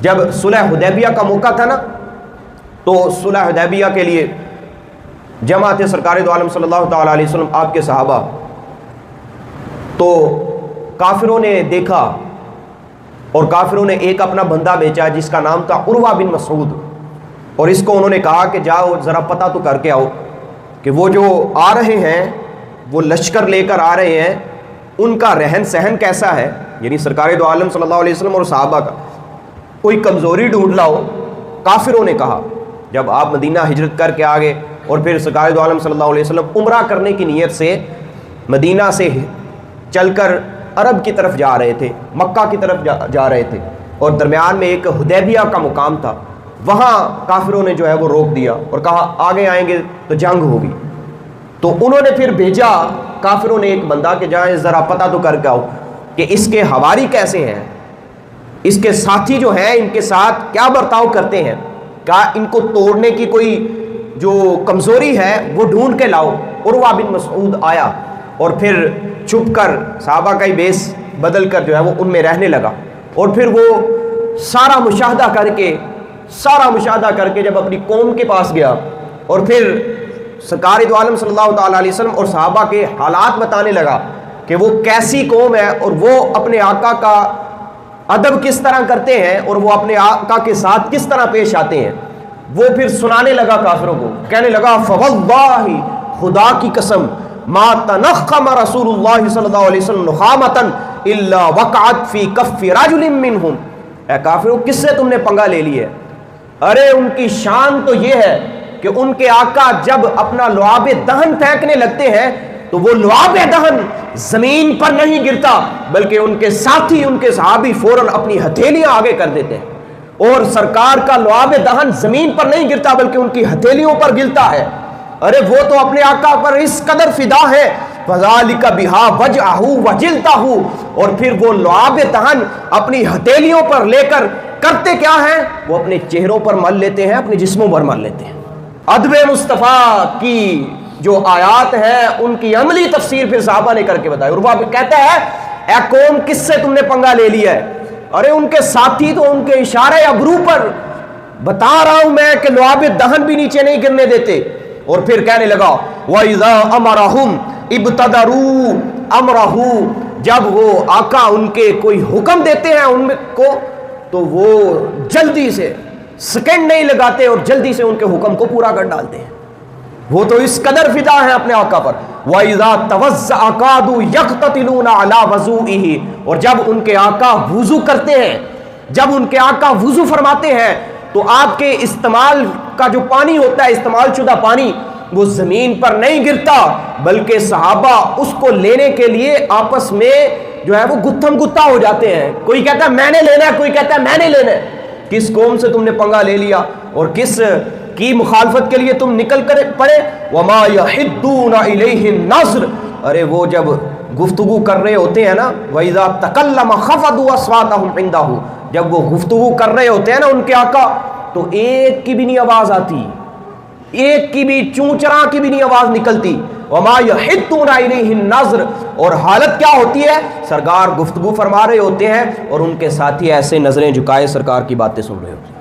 جب صلح حدیبیہ کا موقع تھا نا، تو صلح حدیبیہ کے لیے جمع تھے سرکار دو عالم صلی اللہ تعالیٰ علیہ وسلم، آپ کے صحابہ. تو کافروں نے دیکھا اور کافروں نے ایک اپنا بندہ بیچا جس کا نام تھا عروہ بن مسعود، اور اس کو انہوں نے کہا کہ جاؤ ذرا پتہ تو کر کے آؤ کہ وہ جو آ رہے ہیں، وہ لشکر لے کر آ رہے ہیں، ان کا رہن سہن کیسا ہے، یعنی سرکار دو عالم صلی اللہ علیہ وسلم اور صحابہ کا کوئی کمزوری ڈھونڈ لاؤ. کافروں نے کہا جب آپ مدینہ ہجرت کر کے آگے اور پھر سرکار دو عالم صلی اللہ علیہ وسلم عمرہ کرنے کی نیت سے مدینہ سے چل کر عرب کی طرف جا رہے تھے، مکہ کی طرف جا رہے تھے، اور درمیان میں ایک حدیبیہ کا مقام تھا، وہاں کافروں نے جو ہے وہ روک دیا اور کہا آگے آئیں گے تو جنگ ہوگی. تو انہوں نے پھر بھیجا کافروں نے ایک بندہ کہ جائیں ذرا پتہ تو کر کے آؤ کہ اس کے حواری کیسے ہیں، اس کے ساتھی جو ہیں ان کے ساتھ کیا برتاؤ کرتے ہیں، کیا ان کو توڑنے کی کوئی جو کمزوری ہے وہ ڈھونڈ کے لاؤ. عروہ بن مسعود آیا اور پھر چھپ کر صحابہ کا ہی بیس بدل کر جو ہے وہ ان میں رہنے لگا، اور پھر وہ سارا مشاہدہ کر کے جب اپنی قوم کے پاس گیا اور پھر سرکار دو عالم صلی اللہ تعالیٰ علیہ وسلم اور صحابہ کے حالات بتانے لگا کہ وہ کیسی قوم ہے اور وہ اپنے آقا کا ادب کس طرح کرتے ہیں اور وہ اپنے آقا کے ساتھ کس طرح پیش آتے ہیں، وہ پھر سنانے لگا کافروں کو، کہنے لگا فواللہ، خدا کی قسم، ما تنخم رسول اللہ صلی اللہ علیہ وسلم نخامتا الا وقعت فی کف رجل منہم. اے کافروں، کس سے تم نے پنگا لے لی ہے؟ ارے ان کی شان تو یہ ہے کہ ان کے آقا جب اپنا لعاب دہن پھینکنے لگتے ہیں تو وہ لعاب دہن زمین پر نہیں گرتا، بلکہ ان کے ساتھی، ان کے صحابی فوراً اپنی ہتھیلیاں آگے کر دیتے ہیں، اور سرکار کا لعاب دہن زمین پر نہیں گرتا بلکہ ان کی ہتھیلیوں پر گرتا ہے. ارے وہ تو اپنے آقا پر اس قدر فدا ہے، فذالک بہا وجعہ وجلتہ، اور پھر وہ لعاب دہن اپنی ہتھیلیوں پر لے کر کرتے کیا ہیں، وہ اپنے چہروں پر مل لیتے ہیں، اپنے جسموں پر مل لیتے ہیں. ادب مصطفیٰ کی جو آیات ہیں ان کی عملی تفسیر پھر صحابہ نے کر کے بتائی. عروہ کہتا ہے اے قوم، کس سے تم نے پنگا لے لیا ہے؟ ارے ان کے ساتھی تو ان کے اشارے ابرو پر بتا رہا ہوں میں کہ لعاب دہن بھی نیچے نہیں گرنے دیتے. اور پھر کہنے لگا وَإِذَا أَمَرَهُمْ ابْتَدَرُوا أَمْرَهُ، جب وہ آقا ان کے کوئی حکم دیتے ہیں ان کو تو وہ جلدی سے سیکنڈ نہیں لگاتے اور جلدی سے ان کے حکم کو پورا کر ڈالتے ہیں. وہ تو اس قدر فدا ہے اپنے آقا پر. وَإِذَا تَوَزَّعَ كَادُوا يَقْتَتِلُونَ عَلَى وَضُوئِهِ، اور جب ان کے آقا وضو کرتے ہیں، جب ان کے آقا وضو فرماتے ہیں تو آپ کے استعمال کا جو پانی ہوتا ہے، استعمال شدہ پانی، وہ زمین پر نہیں گرتا بلکہ صحابہ اس کو لینے کے لیے آپس میں جو ہے وہ گتھم گتھا ہو جاتے ہیں. کوئی کہتا ہے میں نے لینا ہے، کوئی کہتا ہے میں نے لینا ہے. کس قوم سے تم نے پنگا لے لیا اور کس کی مخالفت کے لیے تم نکل کر پڑے؟ وَمَا يَحِدُّونَ إِلَيْهِ النَّظْرِ، ارے وہ جب گفتگو کر رہے ہوتے ہیں نا، وَإِذَا تَكَلَّمَ خَفَضُوا أَصْوَاتَهُمْ عِنْدَهُ، جب وہ گفتگو کر رہے ہوتے ہیں نا ان کے آقا، تو ایک کی بھی نہیں آواز آتی، ایک کی بھی چونچراں کی بھی نہیں آواز نکلتی. وَمَا يَحِدُّونَ إِلَيْهِ النَّظْرِ، اور حالت کیا ہوتی ہے؟ سرکار گفتگو فرما رہے ہوتے ہیں اور ان کے ساتھی ایسے نظریں جھکائے سرکار کی باتیں سن رہے ہوتے ہیں.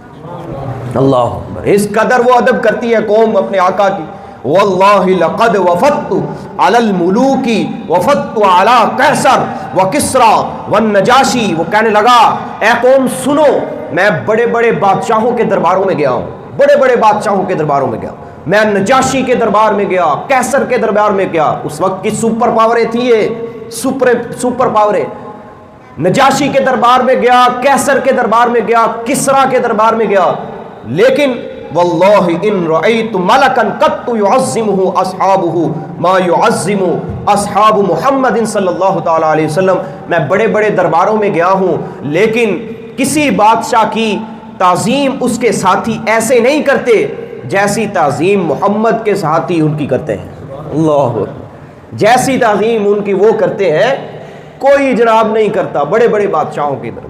اللہ اکبر، اس قدر وہ ادب کرتی ہے قوم اپنے آقا کی. وَاللَّهِ لَقَدْ وَفَدْتُ عَلَى الْمُلُوكِ وَفَدْتُ عَلَى قَيْصَرَ وَكِسْرَى وَالنَّجَاشِي. وہ کہنے لگا اے قوم سنو، میں بڑے بڑے بادشاہوں کے درباروں میں گیا ہوں، بڑے بڑے بادشاہوں کے درباروں میں گیا، میں نجاشی کے دربار میں گیا، قیصر کے دربار میں گیا. اس وقت کی سپر پاوریں تھی، یہ سپر پاوریں. نجاشی کے دربار میں گیا، قیصر کے دربار میں گیا، کسرا کے دربار میں گیا. لیکن واللہ ان رأیت ملکا قط يعظمہ اصحابہ ما يعظم اصحاب محمد صلی اللہ تعالی علیہ وسلم. میں بڑے بڑے درباروں میں گیا ہوں لیکن کسی بادشاہ کی تعظیم اس کے ساتھی ایسے نہیں کرتے جیسی تعظیم محمد کے ساتھی ان کی کرتے ہیں. اللہ، جیسی تعظیم ان کی وہ کرتے ہیں کوئی جناب نہیں کرتا بڑے بڑے بادشاہوں کی طرف.